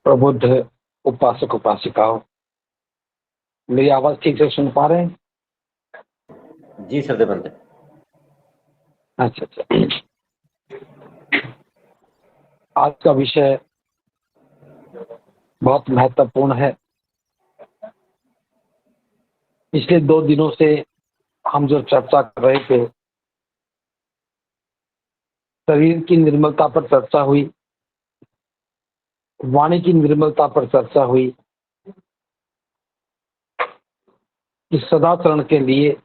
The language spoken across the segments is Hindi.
प्रबुद्ध उपासक उपासिकाओं, मेरी आवाज ठीक से सुन पा रहे हैं? जी सर देवंत। अच्छा। आज का विषय बहुत महत्वपूर्ण है। पिछले 2 दिनों से हम जो चर्चा कर रहे थे, शरीर की निर्मलता पर चर्चा हुई, वाणी की निर्मलता पर चर्चा हुई कि सदाचरण के लिए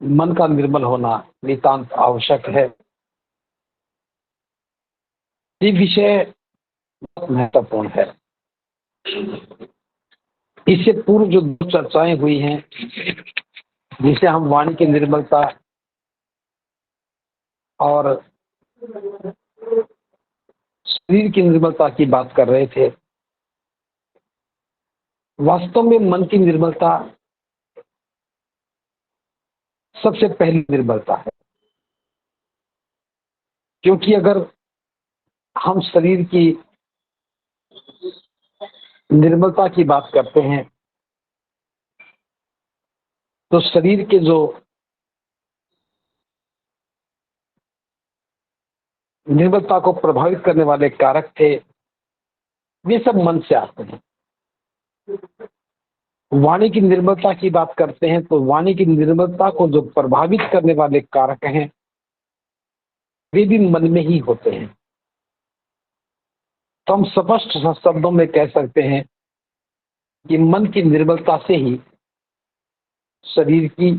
मन का निर्मल होना नितांत आवश्यक है। ये विषय बहुत महत्वपूर्ण है। इससे पूर्व जो 2 चर्चाएं हुई हैं, जिसे हम वाणी की निर्मलता और शरीर की निर्मलता की बात कर रहे थे, वास्तव में मन की निर्मलता सबसे पहली निर्मलता है। क्योंकि अगर हम शरीर की निर्मलता की बात करते हैं तो शरीर के जो निर्मलता को प्रभावित करने वाले कारक थे, वे सब मन से आते हैं। वाणी की निर्मलता की बात करते हैं तो वाणी की निर्मलता को जो प्रभावित करने वाले कारक हैं, वे भी मन में ही होते हैं। तो हम स्पष्ट शब्दों में कह सकते हैं कि मन की निर्मलता से ही शरीर की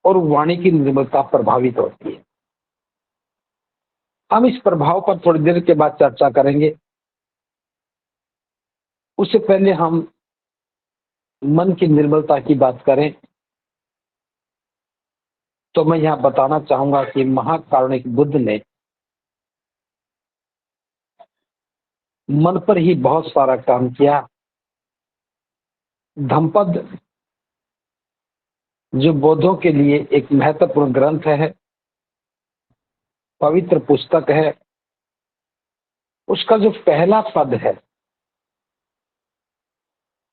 और वाणी की निर्मलता प्रभावित होती है। हम इस प्रभाव पर थोड़ी देर के बाद चर्चा करेंगे। उससे पहले हम मन की निर्मलता की बात करें तो मैं यहां बताना चाहूंगा कि महाकारुणिक बुद्ध ने मन पर ही बहुत सारा काम किया। धम्मपद जो बौद्धों के लिए एक महत्वपूर्ण ग्रंथ है, पवित्र पुस्तक है, उसका जो पहला पद है,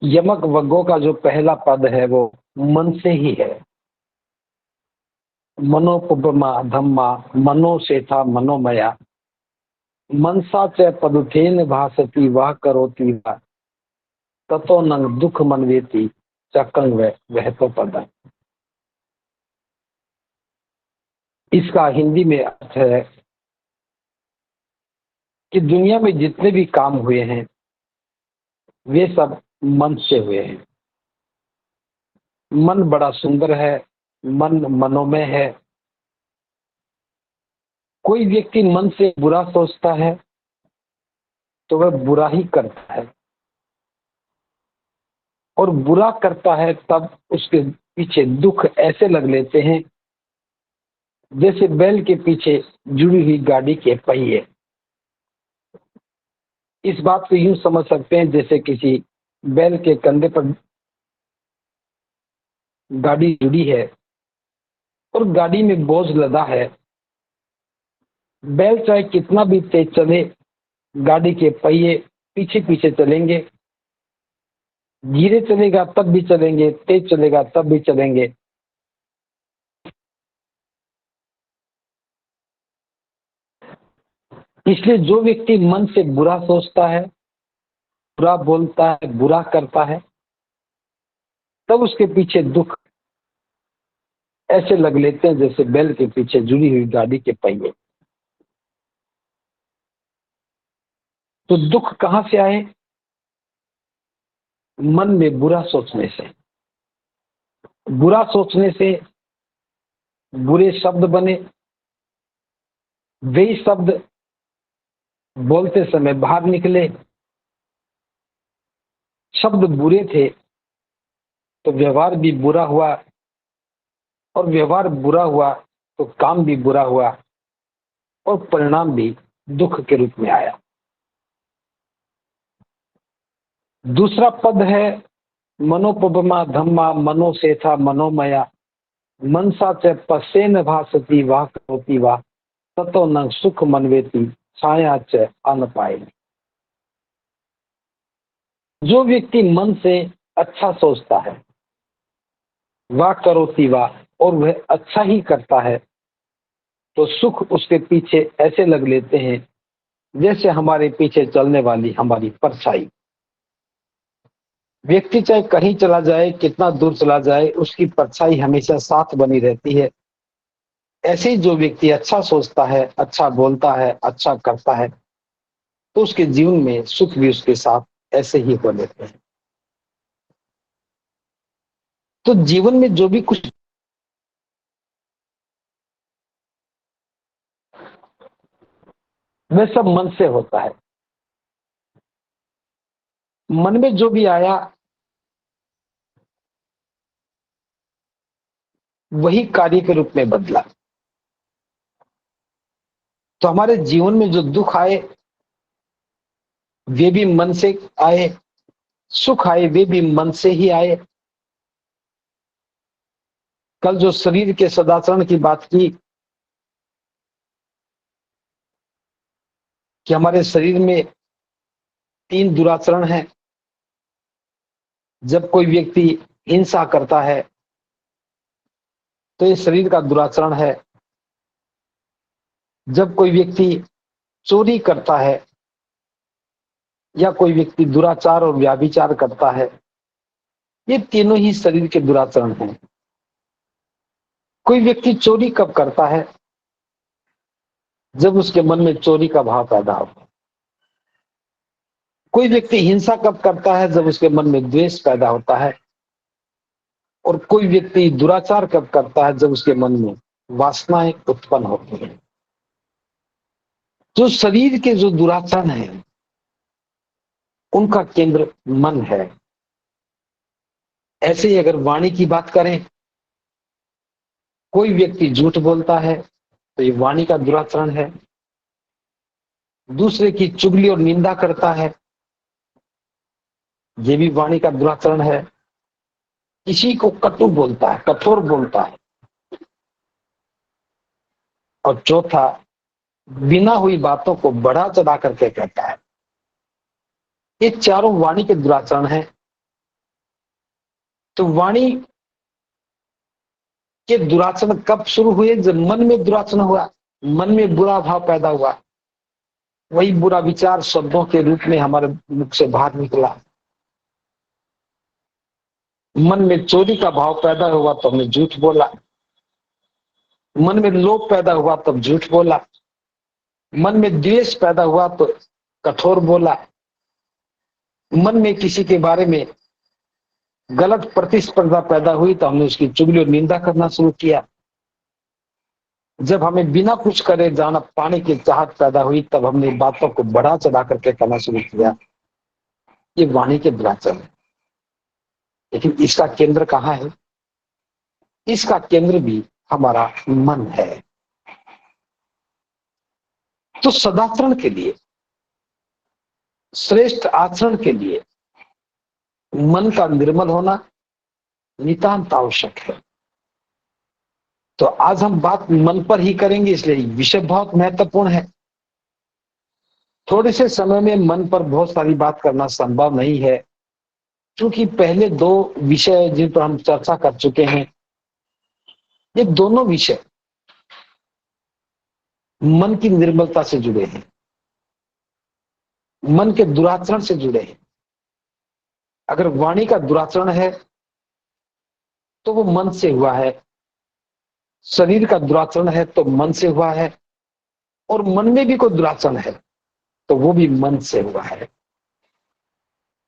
यमक वग्गों का जो पहला पद है, वो मन से ही है। मनोपुपमा धम्मा मनो सेथा मनोमया मनसा च पदुथेन भासती वह करोति वह ततो नंग दुख मनवेति चक्रंग वह तो पद। इसका हिंदी में अर्थ है कि दुनिया में जितने भी काम हुए हैं, वे सब मन से हुए हैं। मन बड़ा सुंदर है, मन मनोमय है। कोई व्यक्ति मन से बुरा सोचता है तो वह बुरा ही करता है, और बुरा करता है तब उसके पीछे दुख ऐसे लग लेते हैं जैसे बैल के पीछे जुड़ी हुई गाड़ी के पहिए। इस बात को यूं समझ सकते हैं जैसे किसी बैल के कंधे पर गाड़ी जुड़ी है और गाड़ी में बोझ लदा है। बैल चाहे कितना भी तेज चले, गाड़ी के पहिए पीछे पीछे चलेंगे। धीरे चलेगा तब भी चलेंगे, तेज चलेगा तब भी चलेंगे। इसलिए जो व्यक्ति मन से बुरा सोचता है, बुरा बोलता है, बुरा करता है, तब उसके पीछे दुख ऐसे लग लेते हैं जैसे बैल के पीछे जुड़ी हुई गाड़ी के पहिए। तो दुख कहां से आए? मन में बुरा सोचने से। बुरा सोचने से बुरे शब्द बने। वे शब्द बोलते समय बाहर निकले। शब्द बुरे थे तो व्यवहार भी बुरा हुआ, और व्यवहार बुरा हुआ तो काम भी बुरा हुआ, और परिणाम भी दुख के रूप में आया। दूसरा पद है मनोपमा धम्मा मनो सेथा मनोमया मनसा च पश्येन भासती वाह करोति वाह ततो न सुख मनवेति छाया च अन पाए। जो व्यक्ति मन से अच्छा सोचता है, वाह करोति वाह, और वह अच्छा ही करता है, तो सुख उसके पीछे ऐसे लग लेते हैं जैसे हमारे पीछे चलने वाली हमारी परछाई। व्यक्ति चाहे कहीं चला जाए, कितना दूर चला जाए, उसकी परछाई हमेशा साथ बनी रहती है। ऐसे ही जो व्यक्ति अच्छा सोचता है, अच्छा बोलता है, अच्छा करता है, तो उसके जीवन में सुख भी उसके साथ ऐसे ही हो लेते हैं। तो जीवन में जो भी कुछ, वह सब मन से होता है। मन में जो भी आया वही कार्य के रूप में बदला। तो हमारे जीवन में जो दुख आए वे भी मन से आए, सुख आए वे भी मन से ही आए। कल जो शरीर के सदाचरण की बात की कि हमारे शरीर में 3 दुराचरण हैं। जब कोई व्यक्ति हिंसा करता है तो ये शरीर का दुराचरण है। जब कोई व्यक्ति चोरी करता है या कोई व्यक्ति दुराचार और व्याभिचार करता है, ये तीनों ही शरीर के दुराचरण हैं। कोई व्यक्ति चोरी कब करता है? जब उसके मन में चोरी का भाव पैदा होता है। कोई व्यक्ति हिंसा कब करता है? जब उसके मन में द्वेष पैदा होता है। और कोई व्यक्ति दुराचार कब करता है? जब उसके मन में वासनाएं उत्पन्न होती हैं। जो शरीर के जो दुराचरण हैं उनका केंद्र मन है। ऐसे ही अगर वाणी की बात करें, कोई व्यक्ति झूठ बोलता है तो ये वाणी का दुराचरण है। दूसरे की चुगली और निंदा करता है, ये भी वाणी का दुराचरण है। किसी को कटु बोलता है, कठोर बोलता है। और चौथा, बिना हुई बातों को बढ़ा चढ़ा करके कहता है। ये चारों वाणी के दुराचरण हैं। तो वाणी के दुराचरण कब शुरू हुए? जब मन में दुराचरण हुआ, मन में बुरा भाव पैदा हुआ, वही बुरा विचार शब्दों के रूप में हमारे मुख से बाहर निकला। मन में चोरी का भाव पैदा हुआ तो हमने झूठ बोला। मन में लोभ पैदा हुआ तब झूठ बोला। मन में द्वेष पैदा हुआ तो कठोर बोला। मन में किसी के बारे में गलत प्रतिस्पर्धा पैदा हुई तो हमने उसकी चुगली और निंदा करना शुरू किया। जब हमें बिना कुछ करे जाना पाने की चाहत पैदा हुई तब हमने बातों को बढ़ा चढ़ा करके कहना शुरू किया। ये वाणी के दुराचरण है। लेकिन इसका केंद्र कहाँ है? इसका केंद्र भी हमारा मन है। तो सदाचरण के लिए, श्रेष्ठ आचरण के लिए मन का निर्मल होना नितांत आवश्यक है। तो आज हम बात मन पर ही करेंगे, इसलिए विषय बहुत महत्वपूर्ण है। थोड़े से समय में मन पर बहुत सारी बात करना संभव नहीं है, क्योंकि पहले 2 विषय जिन पर हम चर्चा कर चुके हैं, ये दोनों विषय मन की निर्मलता से जुड़े हैं, मन के दुराचरण से जुड़े हैं। अगर वाणी का दुराचरण है तो वो मन से हुआ है, शरीर का दुराचरण है तो मन से हुआ है, और मन में भी कोई दुराचरण है तो वो भी मन से हुआ है।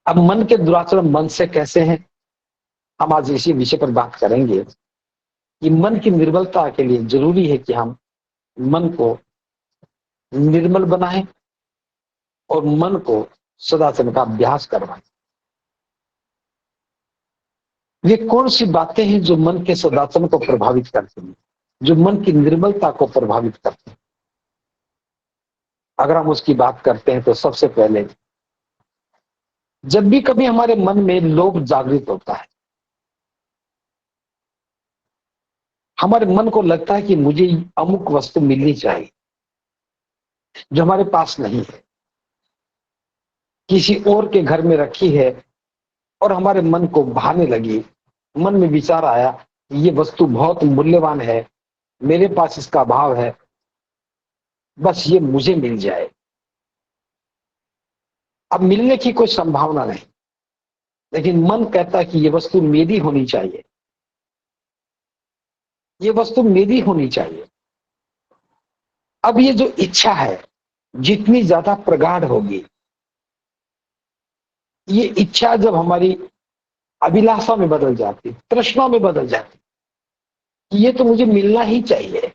अब मन के दुराचरण मन से कैसे हैं, हम आज इसी विषय पर बात करेंगे कि मन की निर्मलता के लिए जरूरी है कि हम मन को निर्मल बनाएं और मन को सदाचरण का अभ्यास करवाएं। ये कौन सी बातें हैं जो मन के सदाचरण को प्रभावित करती हैं, जो मन की निर्मलता को प्रभावित करती हैं? अगर हम उसकी बात करते हैं तो सबसे पहले, जब भी कभी हमारे मन में लोभ जागृत होता है, हमारे मन को लगता है कि मुझे अमुक वस्तु मिलनी चाहिए, जो हमारे पास नहीं है, किसी और के घर में रखी है और हमारे मन को भाने लगी। मन में विचार आया, ये वस्तु बहुत मूल्यवान है, मेरे पास इसका अभाव है, बस ये मुझे मिल जाए। अब मिलने की कोई संभावना नहीं, लेकिन मन कहता है कि ये वस्तु मेरी होनी चाहिए, ये वस्तु मेरी होनी चाहिए। अब ये जो इच्छा है जितनी ज्यादा प्रगाढ़ होगी, ये इच्छा जब हमारी अभिलाषा में बदल जाती, तृष्णा में बदल जाती, ये तो मुझे मिलना ही चाहिए,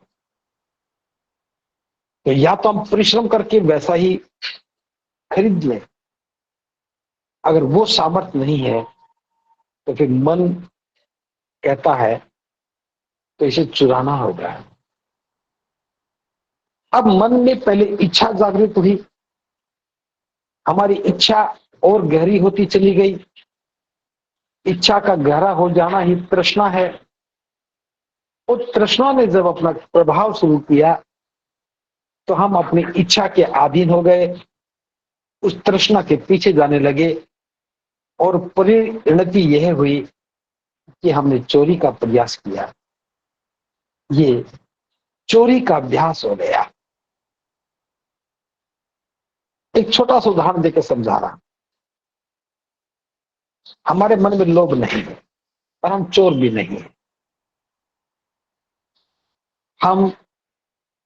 तो या तो हम परिश्रम करके वैसा ही खरीद लें। अगर वो सामर्थ्य नहीं है तो फिर मन कहता है तो इसे चुराना होगा। अब मन में पहले इच्छा जागृत हुई, हमारी इच्छा और गहरी होती चली गई। इच्छा का गहरा हो जाना ही तृष्णा है। उस तृष्णा ने जब अपना प्रभाव शुरू किया तो हम अपनी इच्छा के अधीन हो गए, उस तृष्णा के पीछे जाने लगे और परिणति यह हुई कि हमने चोरी का प्रयास किया। ये चोरी का अभ्यास हो गया। एक छोटा सा उदाहरण देकर समझा रहा। हमारे मन में लोभ नहीं है और हम चोर भी नहीं है। हम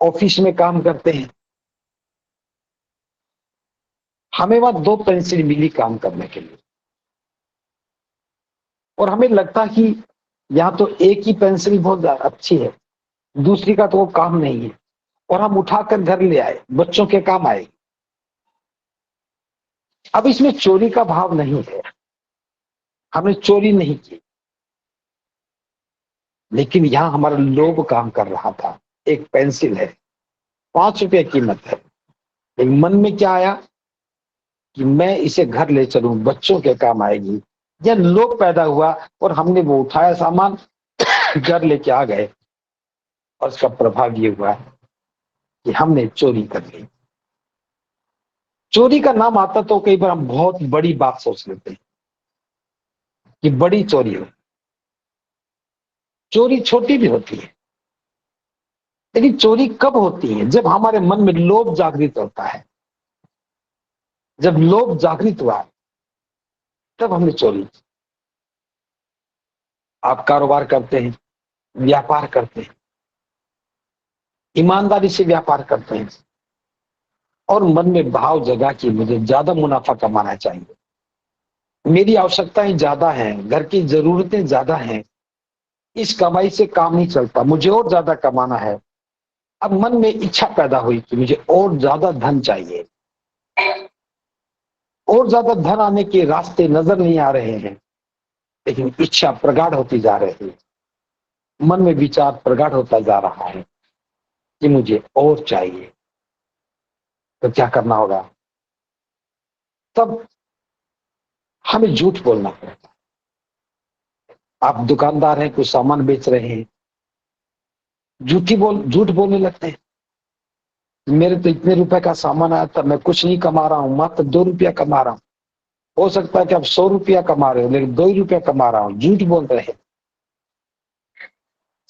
ऑफिस में काम करते हैं, हमें वहां 2 पेंसिल मिली काम करने के लिए, और हमें लगता कि यहां तो एक ही पेंसिल बहुत अच्छी है, दूसरी का तो वो काम नहीं है, और हम उठाकर घर ले आए, बच्चों के काम आए। अब इसमें चोरी का भाव नहीं है, हमने चोरी नहीं की, लेकिन यहां हमारा लोभ काम कर रहा था। एक पेंसिल है, 5 रुपए कीमत है, लेकिन मन में क्या आया कि मैं इसे घर ले चलूं, बच्चों के काम आएगी। यह लोभ पैदा हुआ और हमने वो उठाया सामान, घर लेके आ गए, और उसका प्रभाव ये हुआ कि हमने चोरी कर ली। चोरी का नाम आता तो कई बार हम बहुत बड़ी बात सोच लेते हैं कि बड़ी चोरी हो। चोरी छोटी भी होती है, लेकिन चोरी कब होती है? जब हमारे मन में लोभ जागृत होता है। जब लोभ जागृत हुआ तब हमने चोरी की। आप कारोबार करते हैं, व्यापार करते हैं, ईमानदारी से व्यापार करते हैं, और मन में भाव जगा कि मुझे ज्यादा मुनाफा कमाना चाहिए, मेरी आवश्यकताएं ज्यादा हैं, घर की जरूरतें ज्यादा हैं, इस कमाई से काम नहीं चलता, मुझे और ज्यादा कमाना है। अब मन में इच्छा पैदा हुई कि मुझे और ज्यादा धन चाहिए, और ज्यादा धन आने के रास्ते नजर नहीं आ रहे हैं, लेकिन इच्छा प्रगाढ़ होती जा रही है। मन में विचार प्रगाढ़ होता जा रहा है कि मुझे और चाहिए। तो क्या करना होगा? तब हमें झूठ बोलना पड़ेगा। आप दुकानदार हैं, कुछ सामान बेच रहे हैं, झूठ बोलने लगते हैं। मेरे तो इतने रुपए का सामान आया था, मैं कुछ नहीं कमा रहा हूं, मात्र 2 रुपया कमा रहा हूं। हो सकता है कि आप 100 रुपया कमा रहे हो, लेकिन 2 ही रुपया कमा रहा हूं, झूठ बोल रहे हैं।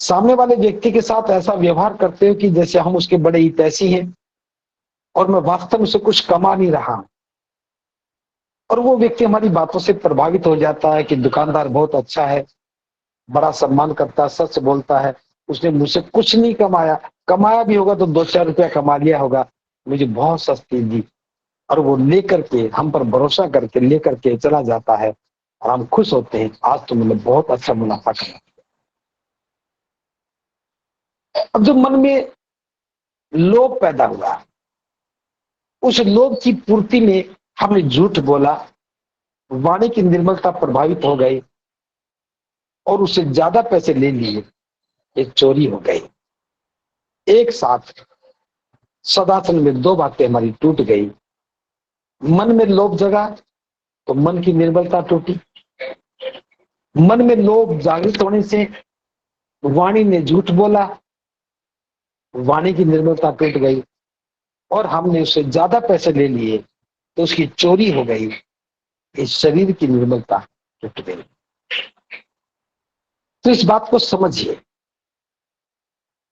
सामने वाले व्यक्ति के साथ ऐसा व्यवहार करते हो कि जैसे हम उसके बड़े हितैषी हैं और मैं वास्तव में से कुछ कमा नहीं रहा हूं। और वो व्यक्ति हमारी बातों से प्रभावित हो जाता है कि दुकानदार बहुत अच्छा है, बड़ा सम्मान करता है, सच बोलता है, उसने मुझसे कुछ नहीं कमाया, कमाया भी होगा तो 2-4 रुपया कमा लिया होगा, मुझे बहुत सस्ती दी। और वो लेकर के, हम पर भरोसा करके लेकर के चला जाता है, और हम खुश होते हैं, आज तो मैंने बहुत अच्छा मुनाफा कमा। अब जो मन में लोभ पैदा हुआ, उस लोभ की पूर्ति में हमने झूठ बोला, वाणी की निर्मलता प्रभावित हो गई और उससे ज्यादा पैसे ले लिए, एक चोरी हो गई। एक साथ सदासन में 2 बातें हमारी टूट गई। मन में लोभ जगा तो मन की निर्मलता टूटी, मन में लोभ जागृत होने से वाणी ने झूठ बोला, वाणी की निर्मलता टूट गई, और हमने उससे ज्यादा पैसे ले लिए तो उसकी चोरी हो गई, इस शरीर की निर्मलता टूट गई। तो इस बात को समझिए,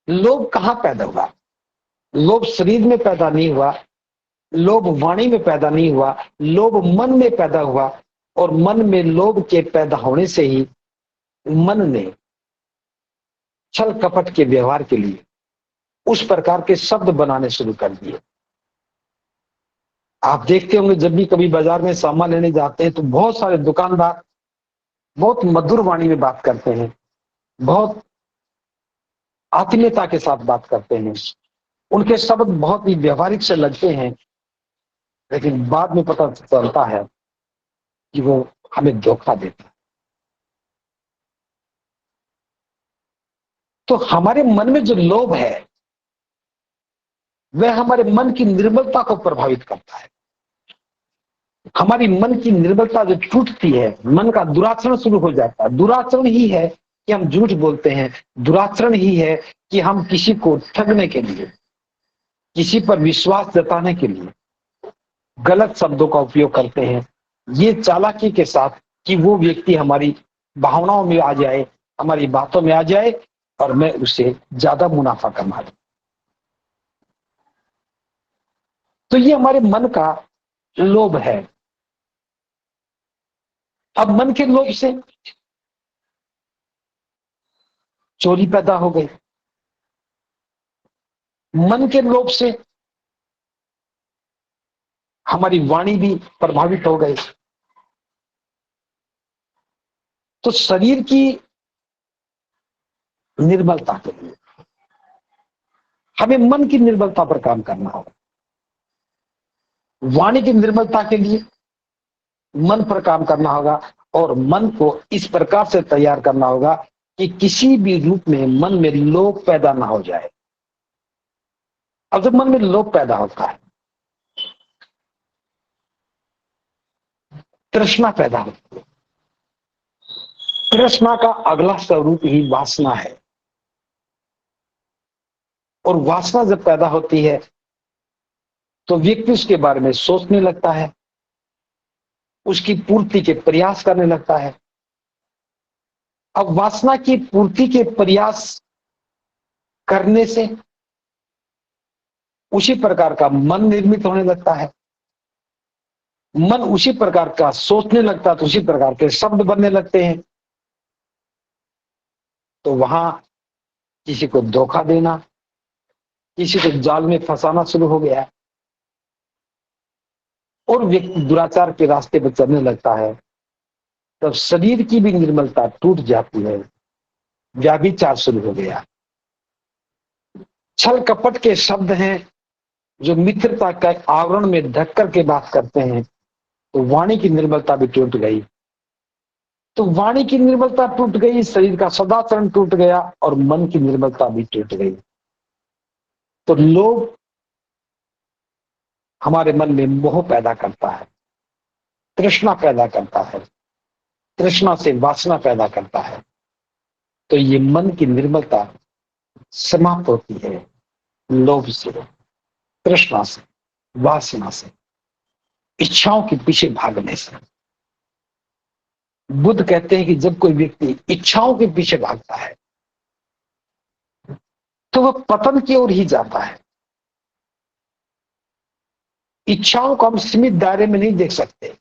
लोभ कहां पैदा हुआ? लोभ शरीर में पैदा नहीं हुआ, लोभ वाणी में पैदा नहीं हुआ, लोभ मन में पैदा हुआ। और मन में लोभ के पैदा होने से ही मन ने छल कपट के व्यवहार के लिए उस प्रकार के शब्द बनाने शुरू कर दिए। आप देखते होंगे जब भी कभी बाजार में सामान लेने जाते हैं तो बहुत सारे दुकानदार बहुत मधुर वाणी में बात करते हैं, बहुत आत्मीयता के साथ बात करते हैं, उनके शब्द बहुत ही व्यवहारिक से लगते हैं, लेकिन बाद में पता चलता है कि वो हमें धोखा देता है। तो हमारे मन में जो लोभ है वह हमारे मन की निर्मलता को प्रभावित करता है। हमारी मन की निर्मलता जो टूटती है, मन का दुराचरण शुरू हो जाता है। दुराचरण ही है कि हम झूठ बोलते हैं, दुराचरण ही है कि हम किसी को ठगने के लिए, किसी पर विश्वास जताने के लिए गलत शब्दों का उपयोग करते हैं, ये चालाकी के साथ कि वो व्यक्ति हमारी भावनाओं में आ जाए, हमारी बातों में आ जाए और मैं उसे ज्यादा मुनाफा कमा लूं। तो ये हमारे मन का लोभ है। अब मन के लोभ से चोरी पैदा हो गई, मन के लोभ से हमारी वाणी भी प्रभावित हो गई। तो शरीर की निर्मलता के लिए हमें मन की निर्मलता पर काम करना होगा। वाणी की निर्मलता के लिए मन पर काम करना होगा और मन को इस प्रकार से तैयार करना होगा कि किसी भी रूप में मन में लोभ पैदा ना हो जाए। अब जब मन में लोभ पैदा होता है, तृष्णा पैदा होती है। तृष्णा का अगला स्वरूप ही वासना है। और वासना जब पैदा होती है तो व्यक्ति उसके बारे में सोचने लगता है, उसकी पूर्ति के प्रयास करने लगता है। अब वासना की पूर्ति के प्रयास करने से उसी प्रकार का मन निर्मित होने लगता है। मन उसी प्रकार का सोचने लगता है तो उसी प्रकार के शब्द बनने लगते हैं। तो वहां किसी को धोखा देना, किसी को जाल में फंसाना शुरू हो गया और व्यक्ति दुराचार के रास्ते पर चलने लगता है। तब शरीर की भी निर्मलता टूट जाती है, व्याभिचार शुरू हो गया। छल कपट के शब्द हैं जो मित्रता का आवरण में ढक करके बात करते हैं। तो वाणी की निर्मलता भी टूट गई। तो वाणी की निर्मलता टूट गई, शरीर का सदाचरण टूट गया और मन की निर्मलता भी टूट गई। तो लोभ हमारे मन में मोह पैदा करता है, तृष्णा पैदा करता है, तृष्णा से वासना पैदा करता है। तो ये मन की निर्मलता समाप्त होती है लोभ से, तृष्णा से, वासना से, इच्छाओं के पीछे भागने से। बुद्ध कहते हैं कि जब कोई व्यक्ति इच्छाओं के पीछे भागता है तो वह पतन की ओर ही जाता है। इच्छाओं को हम सीमित दायरे में नहीं देख सकते।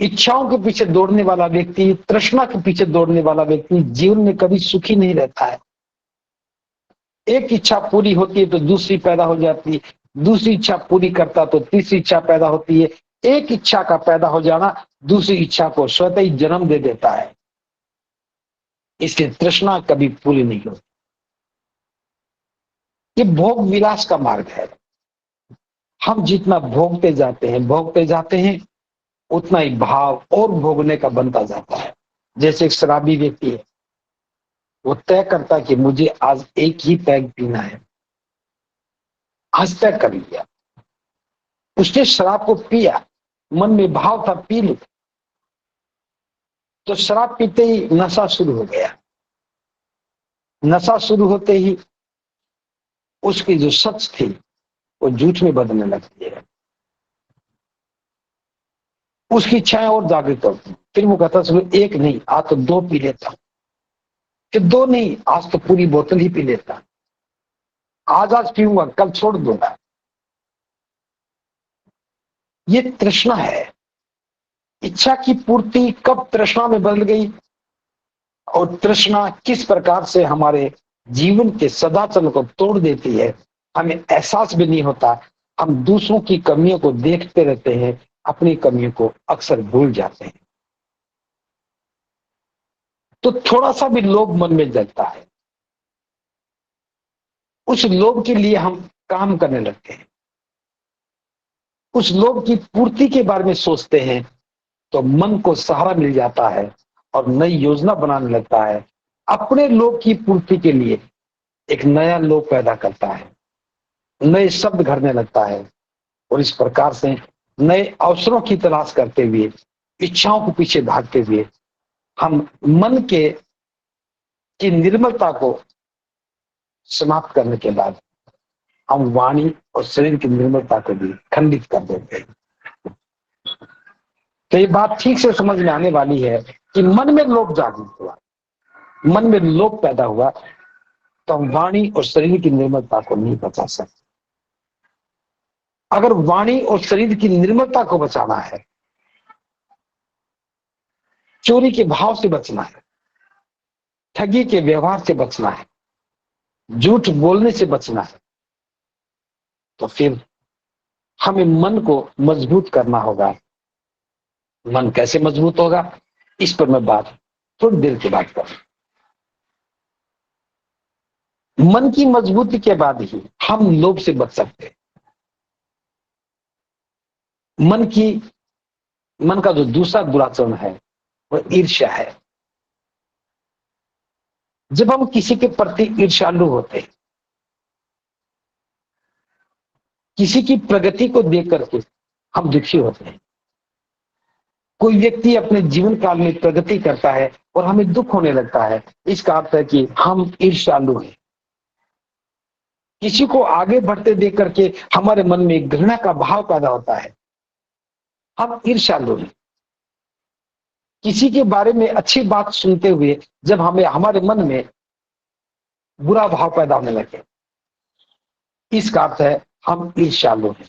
इच्छाओं के पीछे दौड़ने वाला व्यक्ति, तृष्णा के पीछे दौड़ने वाला व्यक्ति जीवन में कभी सुखी नहीं रहता है। एक इच्छा पूरी होती है तो दूसरी पैदा हो जाती है, दूसरी इच्छा पूरी करता तो तीसरी इच्छा पैदा होती है। एक इच्छा का पैदा हो जाना दूसरी इच्छा को स्वतः ही जन्म दे देता है। इसलिए तृष्णा कभी पूरी नहीं होती। ये भोग विलास का मार्ग है। हम जितना भोगते जाते हैं उतना ही भाव और भोगने का बनता जाता है। जैसे एक शराबी व्यक्ति है, वो तय करता कि मुझे आज एक ही पैग पीना है, आज तय कर लिया। उसने शराब को पिया, मन में भाव था पी लूं, तो शराब पीते ही नशा शुरू हो गया। नशा शुरू होते ही उसकी जो सच थी वो झूठ में बदलने लगती है, उसकी इच्छाएं और जागृत होती हैं। फिर वो कहता चलो एक नहीं आज तो 2 पी लेता, फिर 2 नहीं आज तो पूरी बोतल ही पी लेता, आज पीऊंगा कल छोड़ दूंगा। ये तृष्णा है। इच्छा की पूर्ति कब तृष्णा में बदल गई और तृष्णा किस प्रकार से हमारे जीवन के सदाचल को तोड़ देती है, हमें एहसास भी नहीं होता। हम दूसरों की कमियों को देखते रहते हैं, अपनी कमियों को अक्सर भूल जाते हैं। तो थोड़ा सा भी लोभ मन में जलता है, उस लोभ के लिए हम काम करने लगते हैं, उस लोभ की पूर्ति के बारे में सोचते हैं, तो मन को सहारा मिल जाता है और नई योजना बनाने लगता है। अपने लोभ की पूर्ति के लिए एक नया लोभ पैदा करता है, नए शब्द घड़ने लगता है और इस प्रकार से नए अवसरों की तलाश करते हुए, इच्छाओं के पीछे भागते हुए हम मन के की निर्मलता को समाप्त करने के बाद हम वाणी और शरीर की निर्मलता को भी खंडित कर देते हैं। तो ये बात ठीक से समझ में आने वाली है कि मन में लोभ जागृत हुआ, मन में लोभ पैदा हुआ, तो हम वाणी और शरीर की निर्मलता को नहीं बचा सकते। अगर वाणी और शरीर की निर्मलता को बचाना है, चोरी के भाव से बचना है, ठगी के व्यवहार से बचना है, झूठ बोलने से बचना है, तो फिर हमें मन को मजबूत करना होगा। मन कैसे मजबूत होगा, इस पर मैं बात थोड़ी देर के बाद करूं। मन की मजबूती के बाद ही हम लोभ से बच सकते हैं। मन का जो दूसरा बुरा चरण है वह ईर्ष्या है। जब हम किसी के प्रति ईर्ष्यालु होते हैं, किसी की प्रगति को देख करके हम दुखी होते हैं। कोई व्यक्ति अपने जीवन काल में प्रगति करता है और हमें दुख होने लगता है, इसका अर्थ है कि हम ईर्ष्यालु हैं। किसी को आगे बढ़ते देख करके हमारे मन में घृणा का भाव पैदा होता है, हम ईर्ष्यालु हैं। किसी के बारे में अच्छी बात सुनते हुए जब हमें हमारे मन में बुरा भाव पैदा होने लगे, इसका अर्थ है हम ईर्ष्यालु हैं।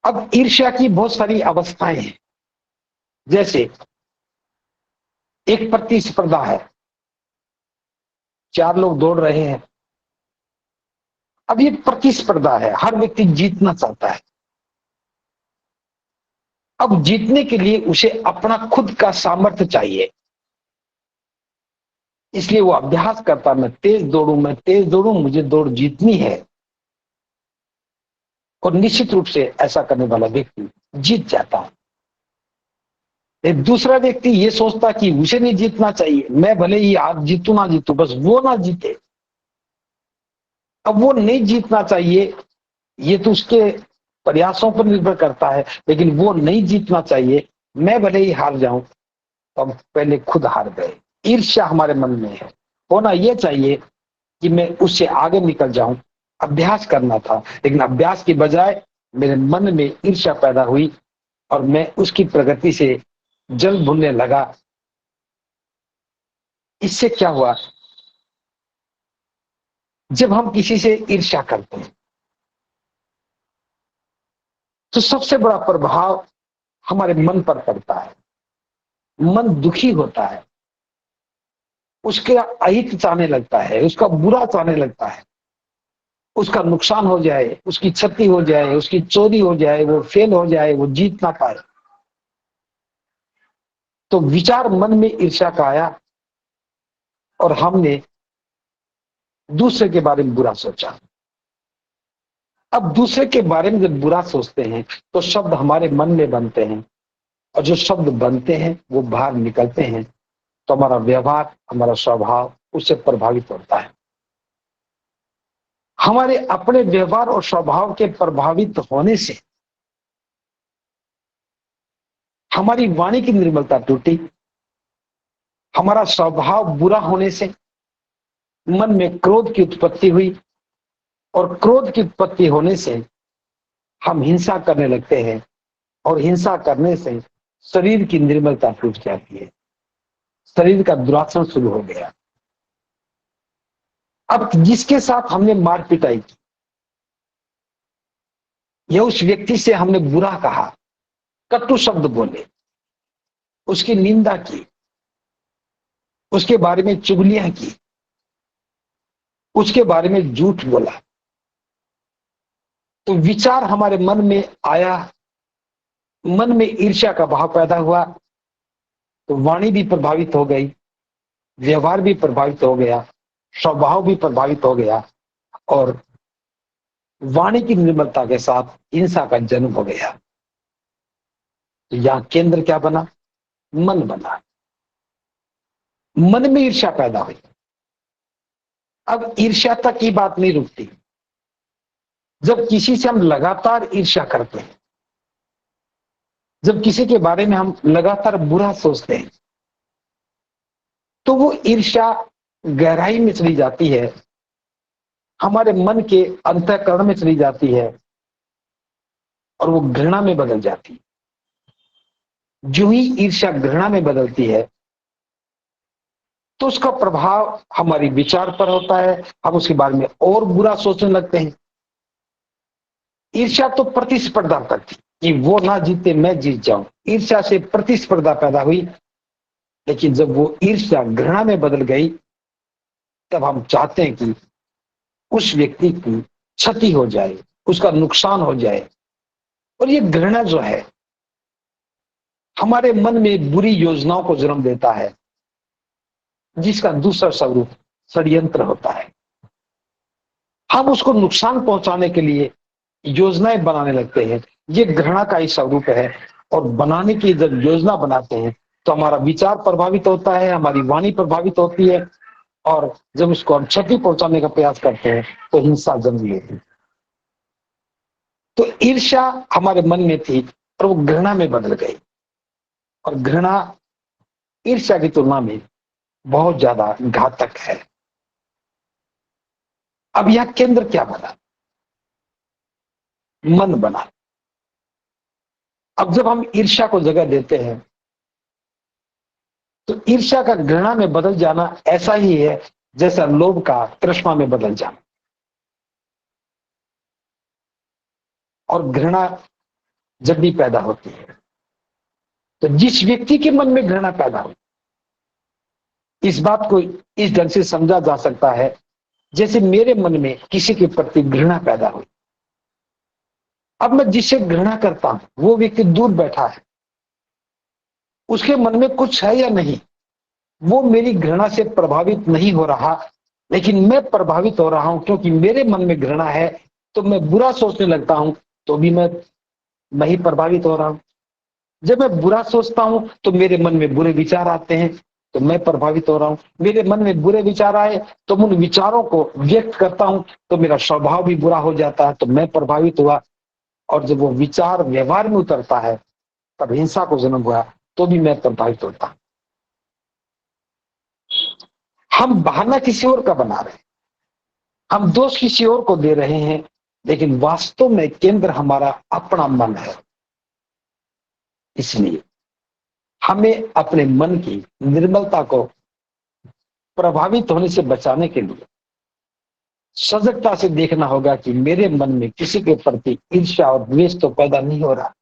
अब ईर्ष्या की बहुत सारी अवस्थाएं हैं। जैसे एक प्रतिस्पर्धा है, 4 लोग दौड़ रहे हैं। अब ये प्रतिस्पर्धा है, हर व्यक्ति जीतना चाहता है। अब जीतने के लिए उसे अपना खुद का सामर्थ्य चाहिए, इसलिए वो अभ्यास करता, मैं तेज दौड़ूं, मुझे दौड़ जीतनी है। और निश्चित रूप से ऐसा करने वाला व्यक्ति जीत जाता है। एक दूसरा व्यक्ति ये सोचता कि उसे नहीं जीतना चाहिए, मैं भले ही आज जीतू ना जीतू, बस वो ना जीते। अब वो नहीं जीतना चाहिए, ये तो उसके प्रयासों पर निर्भर करता है, लेकिन वो नहीं जीतना चाहिए, मैं भले ही हार जाऊं, तो हम पहले खुद हार गए। ईर्ष्या हमारे मन में है। होना यह चाहिए कि मैं उससे आगे निकल जाऊं, अभ्यास करना था, लेकिन अभ्यास की बजाय मेरे मन में ईर्ष्या पैदा हुई और मैं उसकी प्रगति से जल भूलने लगा। इससे क्या हुआ, जब हम किसी से ईर्ष्या करते हैं तो सबसे बड़ा प्रभाव हमारे मन पर पड़ता है। मन दुखी होता है, उसके अहित चाहने लगता है, उसका बुरा चाहने लगता है, उसका नुकसान हो जाए, उसकी क्षति हो जाए, उसकी चोरी हो जाए, वो फेल हो जाए, वो जीत ना पाए। तो विचार मन में ईर्ष्या का आया और हमने दूसरे के बारे में बुरा सोचा। अब दूसरे के बारे में जब बुरा सोचते हैं तो शब्द हमारे मन में बनते हैं, और जो शब्द बनते हैं वो बाहर निकलते हैं, तो हमारा व्यवहार, हमारा स्वभाव उससे प्रभावित होता है। हमारे अपने व्यवहार और स्वभाव के प्रभावित होने से हमारी वाणी की निर्मलता टूटी, हमारा स्वभाव बुरा होने से मन में क्रोध की उत्पत्ति हुई और क्रोध की उत्पत्ति होने से हम हिंसा करने लगते हैं और हिंसा करने से शरीर की निर्मलता टूट जाती है, शरीर का दुरासन शुरू हो गया। अब जिसके साथ हमने मार पिटाई की या उस व्यक्ति से हमने बुरा कहा, कटु शब्द बोले, उसकी निंदा की, उसके बारे में चुगलियां की, उसके बारे में झूठ बोला, तो विचार हमारे मन में आया, मन में ईर्ष्या का भाव पैदा हुआ, तो वाणी भी प्रभावित हो गई, व्यवहार भी प्रभावित हो गया, स्वभाव भी प्रभावित हो गया और वाणी की निर्मलता के साथ हिंसा का जन्म हो गया। तो यहां केंद्र क्या बना? मन बना। मन में ईर्ष्या पैदा हुई। अब ईर्ष्या तक की बात नहीं रुकती। जब किसी से हम लगातार ईर्ष्या करते हैं, जब किसी के बारे में हम लगातार बुरा सोचते हैं, तो वो ईर्ष्या गहराई में चली जाती है, हमारे मन के अंतःकरण में चली जाती है और वो घृणा में बदल जाती है। जो ही ईर्ष्या घृणा में बदलती है तो उसका प्रभाव हमारी विचार पर होता है, हम उसके बारे में और बुरा सोचने लगते हैं। ईर्ष्या तो प्रतिस्पर्धा करती कि वो ना जीते मैं जीत जाऊं, ईर्ष्या से प्रतिस्पर्धा पैदा हुई। लेकिन जब वो ईर्ष्या घृणा में बदल गई तब हम चाहते हैं कि उस व्यक्ति की क्षति हो जाए, उसका नुकसान हो जाए। और ये घृणा जो है हमारे मन में बुरी योजनाओं को जन्म देता है, जिसका दूसरा स्वरूप षड्यंत्र होता है। हम उसको नुकसान पहुंचाने के लिए योजनाएं बनाने लगते हैं, ये घृणा का ही स्वरूप है। और बनाने की जब योजना बनाते हैं तो हमारा विचार प्रभावित होता है, हमारी वाणी प्रभावित होती है और जब उसको हम क्षति पहुंचाने का प्रयास करते हैं तो हिंसा जन्म लेती है। तो ईर्ष्या हमारे मन में थी और वो घृणा में बदल गई और घृणा ईर्ष्या की तुलना में बहुत ज्यादा घातक है। अब यह केंद्र क्या बना? मन बना। अब जब हम ईर्ष्या को जगह देते हैं तो ईर्ष्या का घृणा में बदल जाना ऐसा ही है जैसा लोभ का तृष्णा में बदल जाना। और घृणा जब भी पैदा होती है तो जिस व्यक्ति के मन में घृणा पैदा हो, इस बात को इस ढंग से समझा जा सकता है जैसे मेरे मन में किसी के प्रति घृणा पैदा हुई। अब मैं जिससे घृणा करता हूं वो व्यक्ति दूर बैठा है, उसके मन में कुछ है या नहीं, वो मेरी घृणा से प्रभावित नहीं हो रहा, लेकिन मैं प्रभावित हो रहा हूं क्योंकि मेरे मन में घृणा है। तो मैं बुरा सोचने लगता हूं तो भी मैं ही प्रभावित हो रहा हूं। जब मैं बुरा सोचता हूं तो मेरे मन में बुरे विचार आते हैं तो मैं प्रभावित हो रहा हूं। मेरे मन में बुरे विचार आए तो उन विचारों को व्यक्त करता हूं तो मेरा स्वभाव भी बुरा हो जाता है तो मैं प्रभावित हुआ। और जब वो विचार व्यवहार में उतरता है तब हिंसा को जन्म हुआ तो भी मैं प्रभावित होता। हम बहाना किसी और का बना रहे हैं, हम दोष किसी और को दे रहे हैं, लेकिन वास्तव में केंद्र हमारा अपना मन है। इसलिए हमें अपने मन की निर्मलता को प्रभावित होने से बचाने के लिए सजगता से देखना होगा कि मेरे मन में किसी के प्रति ईर्ष्या और द्वेष तो पैदा नहीं हो रहा।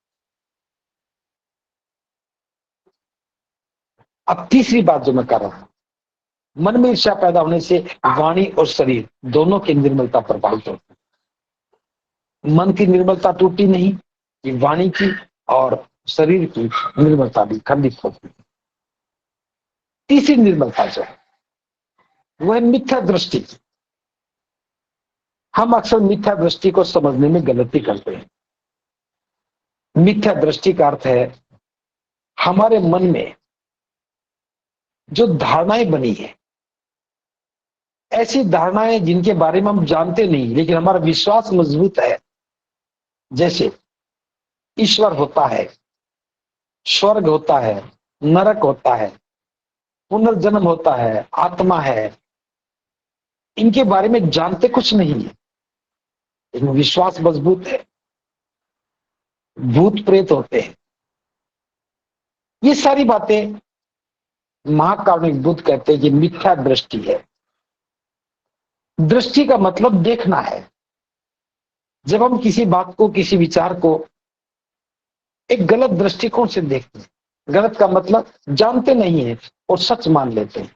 अब तीसरी बात जो मैं कर रहा हूं, मन में ईर्ष्या पैदा होने से वाणी और शरीर दोनों की निर्मलता प्रभावित होती है। मन की निर्मलता टूटी नहीं कि वाणी की और शरीर की निर्मलता भी खंडित होती है। तीसरी निर्मलता जो है वह है मिथ्या दृष्टि। हम अक्सर मिथ्या दृष्टि को समझने में गलती करते हैं। मिथ्या दृष्टि का अर्थ है हमारे मन में जो धारणाएं बनी है, ऐसी धारणाएं जिनके बारे में हम जानते नहीं लेकिन हमारा विश्वास मजबूत है। जैसे ईश्वर होता है, स्वर्ग होता है, नरक होता है, पुनर्जन्म होता है, आत्मा है, इनके बारे में जानते कुछ नहीं है, लेकिन विश्वास मजबूत है। भूत प्रेत होते हैं, ये सारी बातें महाकारुणिक बुद्ध कहते हैं कि मिथ्या दृष्टि है। दृष्टि का मतलब देखना है। जब हम किसी बात को, किसी विचार को एक गलत दृष्टिकोण से देखते हैं, गलत का मतलब जानते नहीं है और सच मान लेते हैं,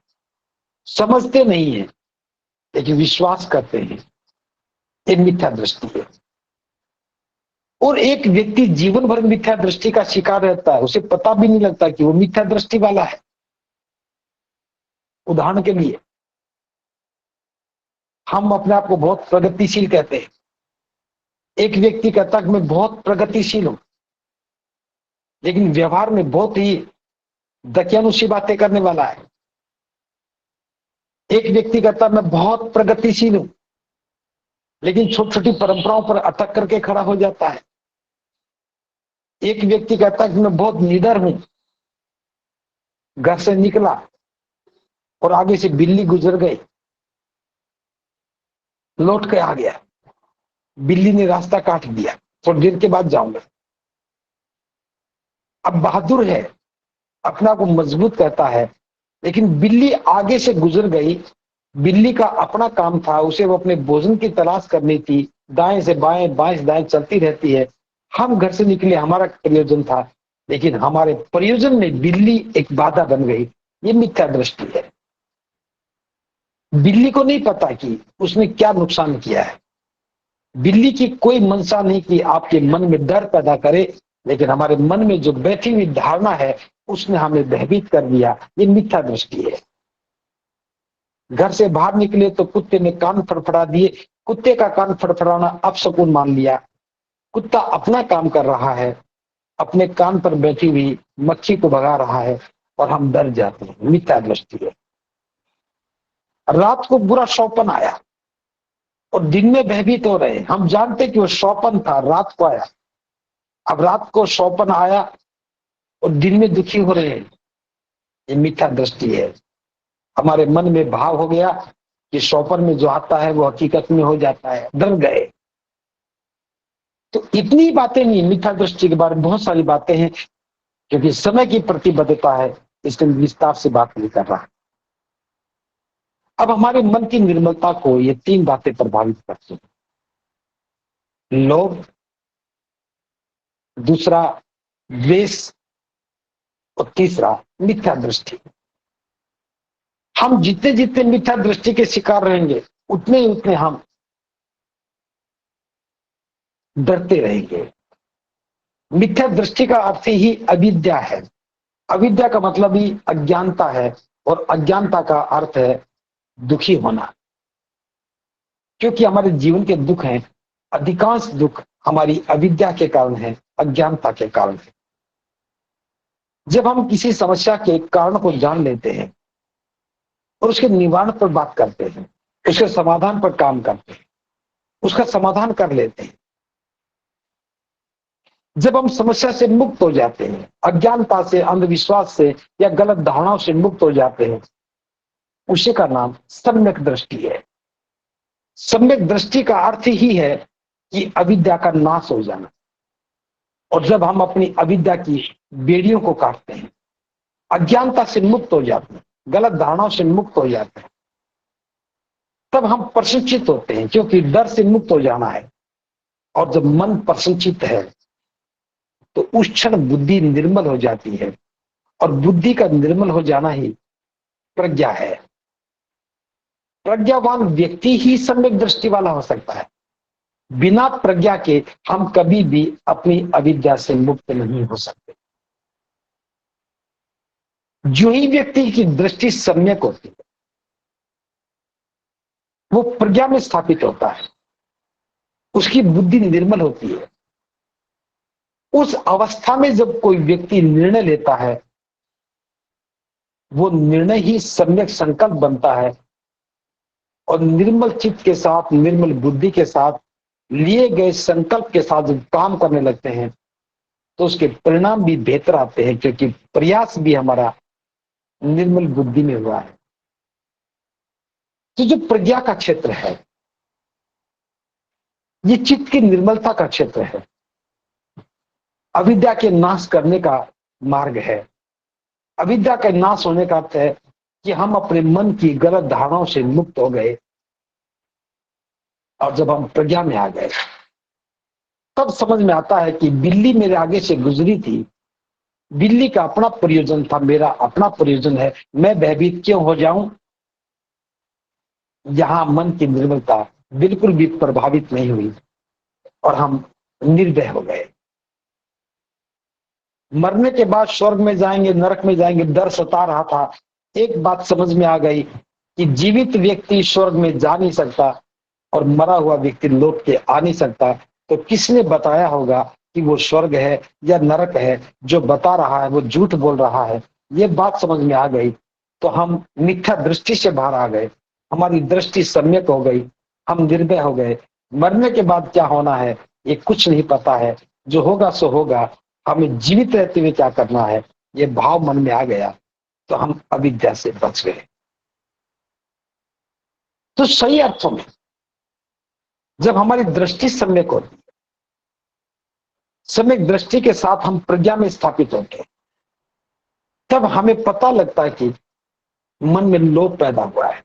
समझते नहीं है लेकिन विश्वास करते हैं, ये मिथ्या दृष्टि है। और एक व्यक्ति जीवन भर मिथ्या दृष्टि का शिकार रहता है, उसे पता भी नहीं लगता कि वो मिथ्या दृष्टि वाला है। उदाहरण के लिए, हम अपने आप को बहुत प्रगतिशील कहते हैं। एक व्यक्ति कहता है कि मैं बहुत प्रगतिशील हूं, लेकिन व्यवहार में बहुत ही दकियानुसी बातें करने वाला है। एक व्यक्ति कहता है मैं बहुत प्रगतिशील हूं, लेकिन छोटी छोटी परंपराओं पर अटक करके खड़ा हो जाता है। एक व्यक्ति कहता है कि मैं बहुत निडर हूं, घर से निकला और आगे से बिल्ली गुजर गई, लौट के आ गया, बिल्ली ने रास्ता काट दिया, थोड़ी देर के बाद जाऊंगा। अब बहादुर है, अपना को मजबूत कहता है, लेकिन बिल्ली आगे से गुजर गई। बिल्ली का अपना काम था, उसे वो अपने भोजन की तलाश करनी थी, दाएं से बाएं बाएं से दाएं चलती रहती है। हम घर से निकले, हमारा प्रयोजन था, लेकिन हमारे प्रयोजन में बिल्ली एक बाधा बन गई। ये मिथ्या दृष्टि है। बिल्ली को नहीं पता कि उसने क्या नुकसान किया है। बिल्ली की कोई मंशा नहीं कि आपके मन में डर पैदा करे, लेकिन हमारे मन में जो बैठी हुई धारणा है उसने हमें भयभीत कर दिया। ये मिथ्या दृष्टि है। घर से बाहर निकले तो कुत्ते ने कान फड़फड़ा दिए, कुत्ते का कान फड़फड़ाना अपशकुन मान लिया। कुत्ता अपना काम कर रहा है, अपने कान पर बैठी हुई मक्खी को भगा रहा है और हम डर जाते हैं। मिथ्या दृष्टि है। रात को बुरा सौपन आया और दिन में भयभीत हो रहे, हम जानते कि वो सौपन था, रात को आया। अब रात को सौपन आया और दिन में दुखी हो रहे हैं, ये मिथ्या दृष्टि है। हमारे मन में भाव हो गया कि सौपन में जो आता है वो हकीकत में हो जाता है, डर गए। तो इतनी बातें नहीं, मिथ्या दृष्टि के बारे में बहुत सारी बातें हैं, क्योंकि समय की प्रतिबद्धता है, इसलिए विस्तार से बात नहीं कर रहा। अब हमारे मन की निर्मलता को ये तीन बातें प्रभावित करती हैं। लोभ, दूसरा द्वेष और तीसरा मिथ्या दृष्टि। हम जितने जितने मिथ्या दृष्टि के शिकार रहेंगे, उतने ही उतने हम डरते रहेंगे। मिथ्या दृष्टि का अर्थ ही अविद्या है। अविद्या का मतलब ही अज्ञानता है, और अज्ञानता का अर्थ है दुखी होना। क्योंकि हमारे जीवन के दुख हैं, अधिकांश दुख हमारी अविद्या के कारण है, अज्ञानता के कारण है। जब हम किसी समस्या के कारण को जान लेते हैं और उसके निवारण पर बात करते हैं, उसके समाधान पर काम करते हैं, उसका समाधान कर लेते हैं, जब हम समस्या से मुक्त हो जाते हैं, अज्ञानता से, अंधविश्वास से या गलत धारणाओं से मुक्त हो जाते हैं, उसी का नाम सम्यक दृष्टि है। सम्यक दृष्टि का अर्थ ही है कि अविद्या का नाश हो जाना। और जब हम अपनी अविद्या की बेड़ियों को काटते हैं, अज्ञानता से मुक्त हो जाते हैं, गलत धारणाओं से मुक्त हो जाते हैं, तब हम प्रशिक्षित होते हैं, क्योंकि डर से मुक्त हो जाना है। और जब मन प्रशिक्षित है तो उस क्षण बुद्धि निर्मल हो जाती है, और बुद्धि का निर्मल हो जाना ही प्रज्ञा है। प्रज्ञावान व्यक्ति ही सम्यक दृष्टि वाला हो सकता है। बिना प्रज्ञा के हम कभी भी अपनी अविद्या से मुक्त नहीं हो सकते। जो ही व्यक्ति की दृष्टि सम्यक होती है, वो प्रज्ञा में स्थापित होता है, उसकी बुद्धि निर्मल होती है। उस अवस्था में जब कोई व्यक्ति निर्णय लेता है, वो निर्णय ही सम्यक संकल्प बनता है, और निर्मल चित्त के साथ, निर्मल बुद्धि के साथ, लिए गए संकल्प के साथ जब काम करने लगते हैं, तो उसके परिणाम भी बेहतर आते हैं, क्योंकि प्रयास भी हमारा निर्मल बुद्धि में हुआ है। तो जो प्रज्ञा का क्षेत्र है, ये चित्त की निर्मलता का क्षेत्र है, अविद्या के नाश करने का मार्ग है। अविद्या का नाश होने का अर्थ है कि हम अपने मन की गलत धारणाओं से मुक्त हो गए, और जब हम प्रज्ञा में आ गए तब समझ में आता है कि बिल्ली मेरे आगे से गुजरी थी, बिल्ली का अपना प्रयोजन था, मेरा अपना प्रयोजन है, मैं भयभीत क्यों हो जाऊं। यहां मन की निर्मलता बिल्कुल भी प्रभावित नहीं हुई और हम निर्भय हो गए। मरने के बाद स्वर्ग में जाएंगे, नरक में जाएंगे, डर सता रहा था। एक बात समझ में आ गई कि जीवित व्यक्ति स्वर्ग में जा नहीं सकता और मरा हुआ व्यक्ति लौट के आ नहीं सकता। तो किसने बताया होगा कि वो स्वर्ग है या नरक है? जो बता रहा है वो झूठ बोल रहा है। ये बात समझ में आ गई तो हम मिथ्या दृष्टि से बाहर आ गए, हमारी दृष्टि सम्यक हो गई, हम निर्भय हो गए। मरने के बाद क्या होना है ये कुछ नहीं पता है, जो होगा सो होगा, हमें जीवित रहते हुए क्या करना है, ये भाव मन में आ गया तो हम अविद्या से बच गए। तो सही अर्थों में जब हमारी दृष्टि सम्यक होती है, सम्यक दृष्टि के साथ हम प्रज्ञा में स्थापित होते हैं, तब हमें पता लगता है कि मन में लोभ पैदा हुआ है,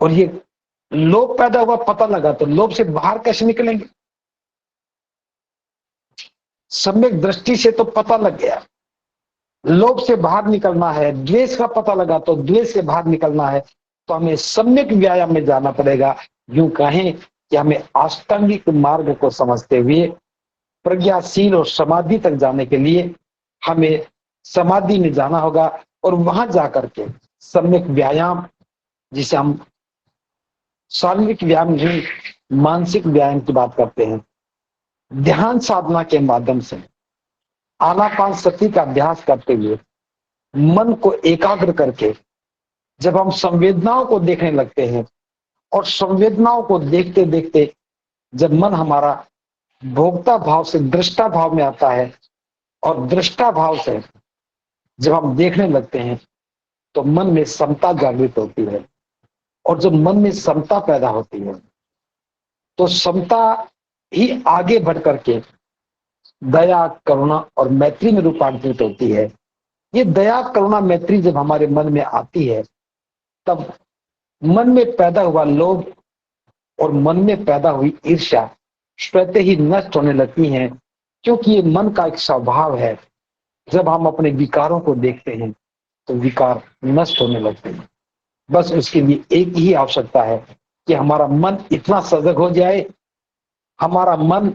और ये लोभ पैदा हुआ पता लगा तो लोभ से बाहर कैसे निकलेंगे? सम्यक दृष्टि से तो पता लग गया लोभ से बाहर निकलना है, द्वेष का पता लगा तो द्वेष से बाहर निकलना है, तो हमें सम्यक व्यायाम में जाना पड़ेगा। यूं कहें कि हमें अष्टांगिक मार्ग को समझते हुए प्रज्ञाशील और समाधि तक जाने के लिए हमें समाधि में जाना होगा, और वहां जाकर के सम्यक व्यायाम, जिसे हम शारीरिक व्यायाम नहीं मानसिक व्यायाम की बात करते हैं, ध्यान साधना के माध्यम से आनापान सती का अभ्यास करते हुए मन को एकाग्र करके जब हम संवेदनाओं को देखने लगते हैं, और संवेदनाओं को देखते देखते जब मन हमारा भोक्ता भाव से दृष्टा भाव में आता है, और दृष्टा भाव से जब हम देखने लगते हैं तो मन में समता जागृत होती है, और जब मन में समता पैदा होती है तो समता ही आगे बढ़ करके दया, करुणा और मैत्री में रूपांतरित होती है। ये दया, करुणा, मैत्री जब हमारे मन में आती है तब मन में पैदा हुआ लोभ और मन में पैदा हुई ईर्ष्या स्वतः ही नष्ट होने लगती हैं, क्योंकि ये मन का एक स्वभाव है। जब हम अपने विकारों को देखते हैं तो विकार नष्ट होने लगते हैं। बस उसके लिए एक ही आवश्यकता है कि हमारा मन इतना सजग हो जाए, हमारा मन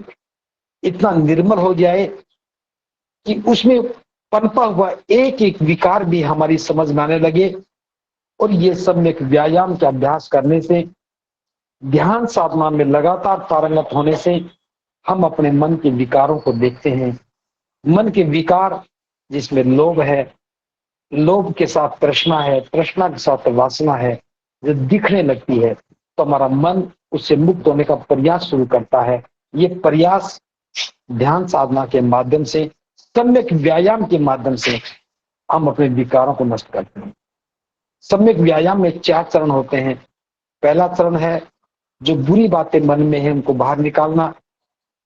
इतना निर्मल हो जाए कि उसमें पनपा हुआ एक एक विकार भी हमारी समझ में आने लगे। और ये सब एक व्यायाम का अभ्यास करने से, ध्यान साधना में लगातार पारंगत होने से हम अपने मन के विकारों को देखते हैं। मन के विकार जिसमें लोभ है, लोभ के साथ तृष्णा है, तृष्णा के साथ वासना है, जो दिखने लगती है तो हमारा मन उससे मुक्त होने का प्रयास शुरू करता है। ये प्रयास ध्यान साधना के माध्यम से, सम्यक व्यायाम के माध्यम से हम अपने विकारों को नष्ट करते हैं। सम्यक व्यायाम में 4 चरण होते हैं। पहला चरण है जो बुरी बातें मन में है उनको बाहर निकालना।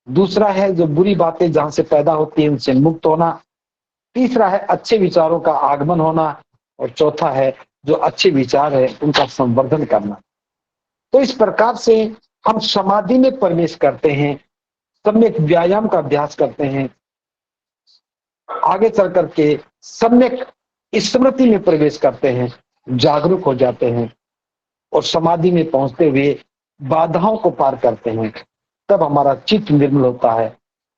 दूसरा है जो बुरी बातें जहां से पैदा होती है उनसे मुक्त होना। तीसरा है अच्छे विचारों का आगमन होना, और चौथा है जो अच्छे विचार है उनका संवर्धन करना। तो इस प्रकार से हम समाधि में प्रवेश करते हैं, सम्यक व्यायाम का अभ्यास करते हैं, आगे चल करके सम्यक स्मृति में प्रवेश करते हैं, जागरूक हो जाते हैं, और समाधि में पहुंचते हुए बाधाओं को पार करते हैं। तब हमारा चित्त निर्मल होता है,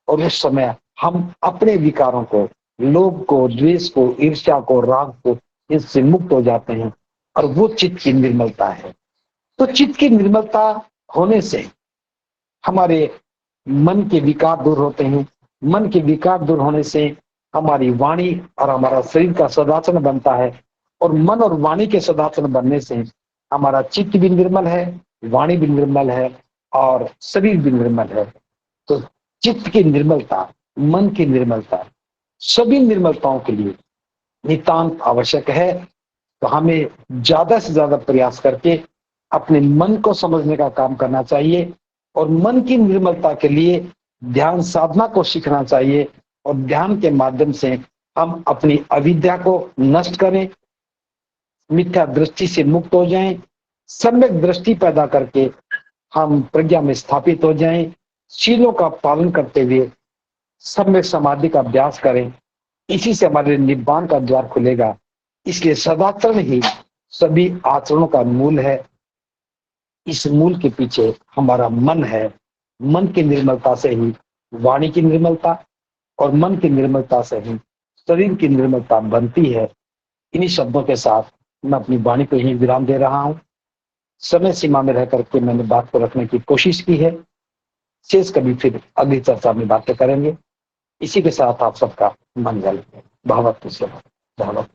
और उस समय हम अपने विकारों को, लोभ को, द्वेष को, ईर्ष्या को, राग को, इससे मुक्त हो जाते हैं, और वो चित्त की निर्मलता है। तो चित्त की निर्मलता होने से हमारे मन के विकार दूर होते हैं। मन के विकार दूर होने से हमारी वाणी और हमारा शरीर का सदाचरण बनता है, और मन और वाणी के सदाचरण बनने से हमारा चित्त भी निर्मल है, वाणी भी निर्मल है, और शरीर भी निर्मल है। तो चित्त की निर्मलता, मन की निर्मलता, सभी निर्मलताओं के लिए नितांत आवश्यक है। तो हमें ज्यादा से ज्यादा प्रयास करके अपने मन को समझने का काम करना चाहिए और मन की निर्मलता के लिए ध्यान साधना को सीखना चाहिए और ध्यान के माध्यम से हम अपनी अविद्या को नष्ट करें, मिथ्या दृष्टि से मुक्त हो जाएं, सम्यक दृष्टि पैदा करके हम प्रज्ञा में स्थापित हो जाएं, शीलों का पालन करते हुए सम्यक समाधि का अभ्यास करें। इसी से हमारे निब्बान का द्वार खुलेगा। इसलिए सदाचरण ही सभी आचरणों का मूल है। इस मूल के पीछे हमारा मन है। मन की निर्मलता से ही वाणी की निर्मलता और मन की निर्मलता से ही शरीर की निर्मलता बनती है। इन्हीं शब्दों के साथ मैं अपनी वाणी को यही विराम दे रहा हूं। समय सीमा में रह करके मैंने बात को रखने की कोशिश की है। शेष कभी फिर अगली चर्चा में बातें करेंगे। इसी के साथ आप सबका मंगल। भगवत सेवा। भगवत